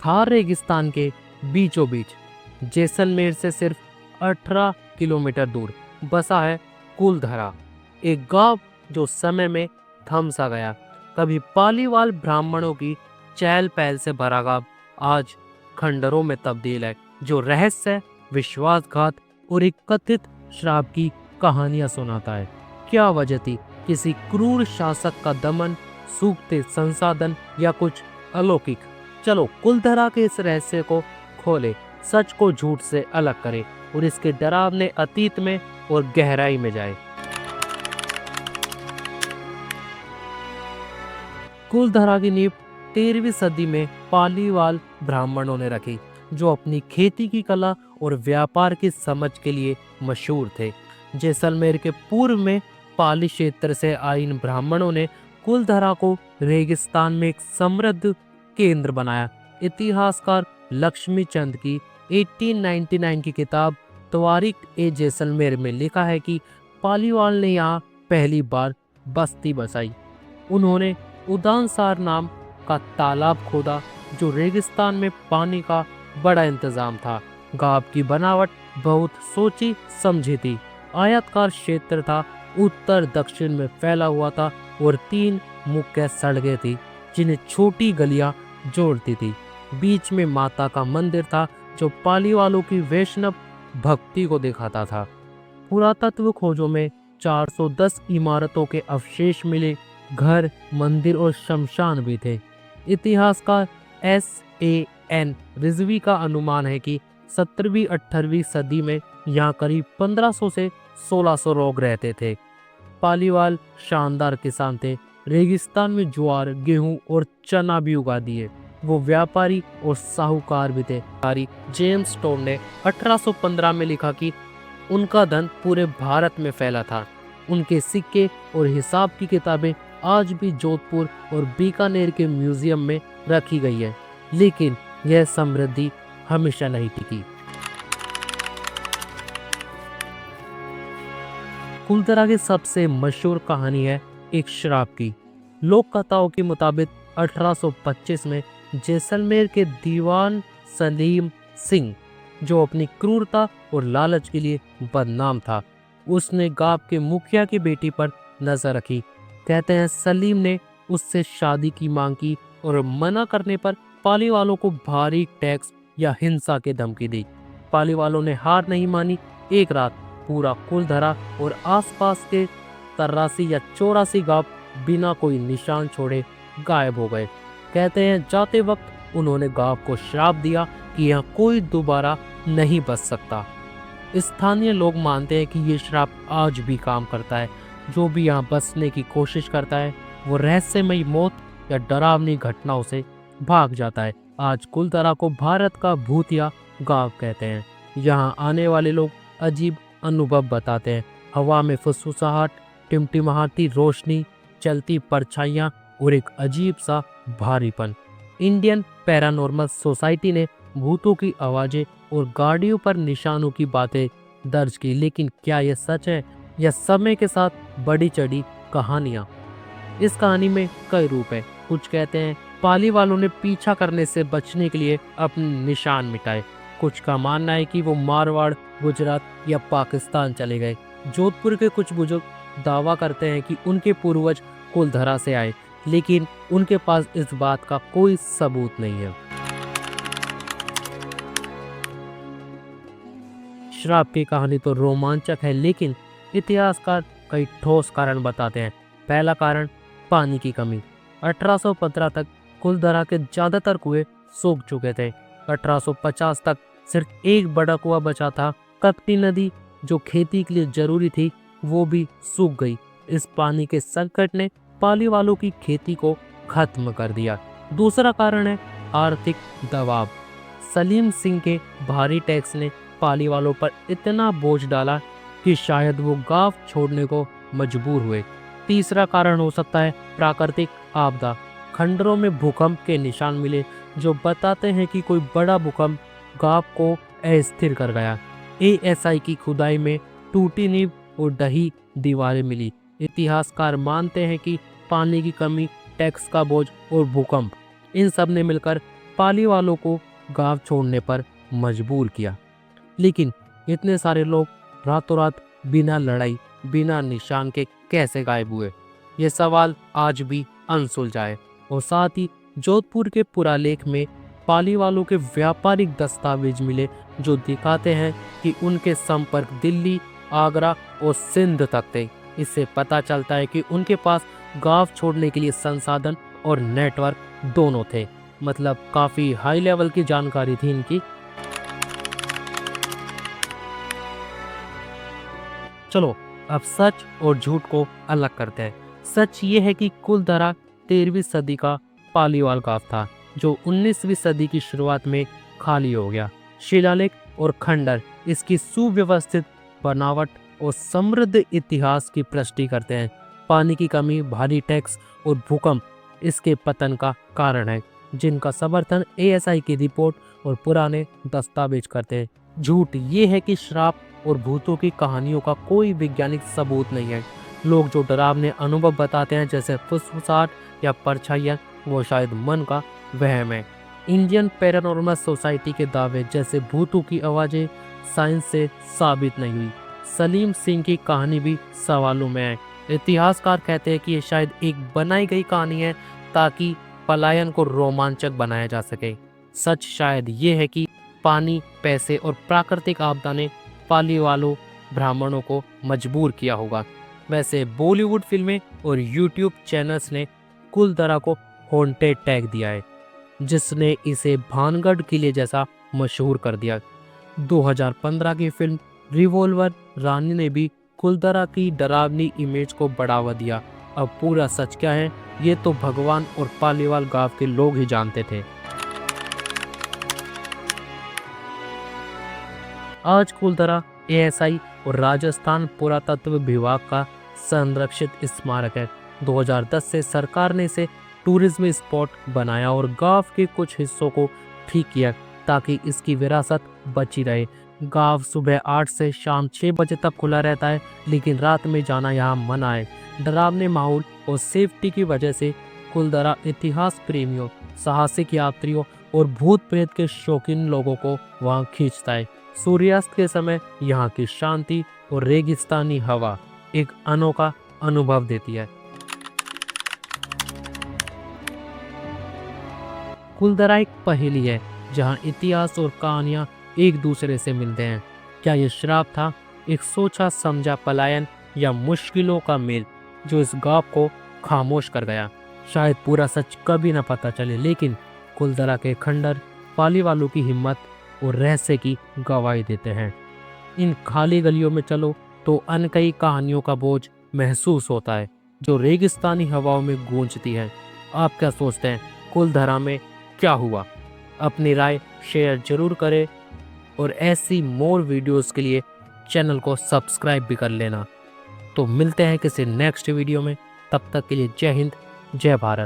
थार रेगिस्तान के बीचों बीच जैसलमेर से सिर्फ 18 किलोमीटर दूर बसा है कुलधरा, एक गांव जो समय में थम सा गया। कभी पालीवाल ब्राह्मणों की चहल पहल से भरा गांव आज खंडरों में तब्दील है, जो रहस्य, विश्वासघात और एक कथित श्राप की कहानियां सुनाता है। क्या वजह थी? किसी क्रूर शासक का दमन, सूखते संसाधन या कुछ अलौकिक? चलो कुलधरा के इस रहस्य को खोले, सच को झूठ से अलग करें और इसके डरावने अतीत में और गहराई में जाए। कुलधरा की नींव 13वीं सदी में पालीवाल ब्राह्मणों ने रखी, जो अपनी खेती की कला और व्यापार की समझ के लिए मशहूर थे। जैसलमेर के पूर्व में पाली क्षेत्र से आए इन ब्राह्मणों ने कुलधरा को रेगिस्तान में एक समृद्ध केंद्र बनाया। इतिहासकार लक्ष्मी चंद की 1899 की किताब तवारीख ए जैसलमेर में लिखा है कि पालीवाल ने यहाँ पहली बार बस्ती बसाई। उन्होंने उदानसार नाम का तालाब खोदा, जो रेगिस्तान में पानी का बड़ा इंतजाम था। गांव की बनावट बहुत सोची समझी थी। आयताकार क्षेत्र था, उत्तर दक्षिण में फैला हुआ था और 3 मुख्य सड़कें थी, जिन्हें छोटी गलियां जोड़ती थी। बीच में माता का मंदिर था, जो पालीवालों की वैष्णव भक्ति को दिखाता था। पुरातत्व खोजों में 410 इमारतों के अवशेष मिले। घर, मंदिर और शमशान भी थे। इतिहासकार S.A.N. रिजवी का अनुमान है कि 17वीं-18वीं सदी में यहाँ करीब 1500 से 1600 लोग रहते थे। पालीवाल शानदार किसान थे। रेगिस्तान में ज्वार, गेहूं और चना भी उगा दिए। वो व्यापारी और साहूकार भी थे। जेम्स टोन ने 1815 में लिखा कि उनका धन पूरे भारत में फैला था। उनके सिक्के और हिसाब की किताबें आज भी जोधपुर और बीकानेर के म्यूजियम में रखी गई है, लेकिन यह समृद्धि हमेशा नहीं टिकी। कुलधरा की सबसे मशहूर कहानी है एक श्राप की। लोक कथाओं के मुताबिक 1825 में जैसलमेर के दीवान सलीम सिंह, जो अपनी क्रूरता और लालच के लिए बदनाम था, उसने गांव के मुखिया की बेटी पर नजर रखी। कहते हैं सलीम ने उससे शादी की मांग की और मना करने पर पाली वालों को भारी टैक्स या हिंसा की धमकी दी। पाली वालों ने हार नहीं मानी। एक रात पूरा कुलधरा और आसपास के 83 या 84 गांव बिना कोई निशान छोड़े गायब हो गए। कहते हैं जाते वक्त उन्होंने गांव को श्राप दिया कि यहाँ कोई दोबारा नहीं बस सकता। स्थानीय लोग मानते हैं कि ये श्राप आज भी काम करता है। जो भी यहाँ बसने की कोशिश करता है, वो रहस्यमयी मौत या डरावनी घटनाओं से भाग जाता है। आज कुलधरा को भारत का भूतिया गांव कहते हैं। यहाँ आने वाले लोग अजीब अनुभव बताते हैं। हवा में फुसफुसाहट, टिमटिमाती रोशनी, चलती परछाइयाँ और एक अजीब सा भारीपन। इंडियन पैरानॉर्मल सोसाइटी ने भूतों की आवाजें और गाड़ियों पर निशानों की बातें दर्ज की, लेकिन क्या यह सच है या समय के साथ बढ़ी चढ़ी कहानियां? इस कहानी में कई रूप है। कुछ कहते हैं पाली वालों ने पीछा करने से बचने के लिए अपने निशान मिटाए। कुछ का मानना है कि वो मारवाड़, गुजरात या पाकिस्तान चले गए। जोधपुर के कुछ बुजुर्ग दावा करते हैं कि उनके पूर्वज कुलधरा से आए, लेकिन उनके पास इस बात का कोई सबूत नहीं है। श्राप की कहानी तो रोमांचक है, लेकिन इतिहासकार कई ठोस कारण बताते हैं। पहला कारण, पानी की कमी। 1815 तक कुलधरा के ज्यादातर कुएं सूख चुके थे। 1850 तक सिर्फ एक बड़ा कुआं बचा था। कपटी नदी, जो खेती के लिए जरूरी थी, वो भी सूख गई। इस पानी के संकट ने पाली वालों की खेती को खत्म कर दिया। दूसरा कारण है आर्थिक दबाव। सलीम सिंह के भारी टैक्स ने पाली वालों पर इतना बोझ डाला कि शायद वो गांव छोड़ने को मजबूर हुए। तीसरा कारण हो सकता है प्राकृतिक आपदा। खंडरों में भूकंप के निशान मिले, जो बताते हैं कि कोई बड़ा भूकंप गांव को अस्थिर कर गया। एएसआई की खुदाई में टूटी नींव और ढही दीवारें मिली। इतिहासकार मानते हैं कि पानी की कमी, टैक्स का बोझ और भूकंप, इन सब ने मिलकर पाली वालों को गांव छोड़ने पर मजबूर किया। लेकिन इतने सारे लोग रातों रात बिना लड़ाई, बिना निशान के कैसे गायब हुए? ये सवाल आज भी अनसुलझा है। और साथ ही जोधपुर के पुरालेख में पाली वालों के व्यापारिक दस्तावेज मिले जो दिखाते हैं कि उनके संपर्क दिल्ली, आगरा और सिंध तक थे। इससे पता चलता है कि उनके पास गांव छोड़ने के लिए संसाधन और नेटवर्क दोनों थे। मतलब काफी हाई लेवल की जानकारी थी इनकी। चलो अब सच और झूठ को अलग करते हैं। सच ये है कि कुलधरा 13वीं सदी का पालीवाल गांव था जो 19वीं सदी की शुरुआत में खाली हो गया। शिलालेख और खंडर इसकी सुव्यवस्थित बनावट और समृद्ध इतिहास की पुष्टि करते हैं। पानी की कमी, भारी टैक्स और भूकंप इसके पतन का कारण है, जिनका समर्थन एएसआई की रिपोर्ट और पुराने दस्तावेज करते हैं। झूठ ये है कि श्राप और भूतों की कहानियों का कोई वैज्ञानिक सबूत नहीं है। लोग जो डरावने अनुभव बताते हैं जैसे फुसफुसाहट या परछाइयाँ, वो शायद मन का वहम है। इंडियन पैरानॉर्मल सोसाइटी के दावे जैसे भूतों की आवाजें साइंस से साबित नहीं हुई। सलीम सिंह की कहानी भी सवालों में है। इतिहासकार कहते हैं कि ये शायद एक बनाई गई कहानी है ताकि पलायन को रोमांचक बनाया जा सके। सच शायद ये है कि पानी, पैसे और प्राकृतिक आपदा ने पाली वालों ब्राह्मणों को मजबूर किया होगा। वैसे बॉलीवुड फिल्में और यूट्यूब चैनल्स ने कुलधरा को हॉन्टेड टैग दिया है, जिसने इसे भानगढ़ किले जैसा मशहूर कर दिया। 2015 की फिल्म रिवॉल्वर रानी ने भी कुलधरा की डरावनी इमेज को बढ़ावा दिया। अब पूरा सच क्या है ये तो भगवान और पालीवाल गांव के लोग ही जानते थे। आज कुलधरा एएसआई और राजस्थान पुरातत्व विभाग का संरक्षित स्मारक है। 2010 से सरकार ने इसे टूरिज्म स्पॉट बनाया और गांव के कुछ हिस्सों को ठीक किया ताकि इसकी विरासत बची रहे। गांव सुबह 8 से शाम 6 बजे तक खुला रहता है, लेकिन रात में जाना यहाँ मना है। डरावने माहौल और सेफ्टी की वजह से कुलधरा इतिहास प्रेमियों, साहसिक यात्रियों और भूत प्रेत के शौकीन लोगों को वहाँ खींचता है। सूर्यास्त के समय यहाँ की शांति और रेगिस्तानी हवा एक अनोखा अनुभव देती है। कुलधरा एक पहेली है जहाँ इतिहास और कहानियाँ एक दूसरे से मिलते हैं। क्या ये श्राप था, एक सोचा समझा पलायन, या मुश्किलों का मेल जो इस गांव को खामोश कर गया? शायद पूरा सच कभी न पता चले, लेकिन कुलधरा के खंडर पाली वालों की हिम्मत और रहस्य की गवाही देते हैं। इन खाली गलियों में चलो तो अनकही कहानियों का बोझ महसूस होता है जो रेगिस्तानी हवाओं में गूंजती है। आप क्या सोचते हैं, कुलधरा में क्या हुआ? अपनी राय शेयर जरूर करें और ऐसी मोर वीडियोस के लिए चैनल को सब्सक्राइब भी कर लेना। तो मिलते हैं किसी नेक्स्ट वीडियो में, तब तक के लिए जय हिंद, जय भारत।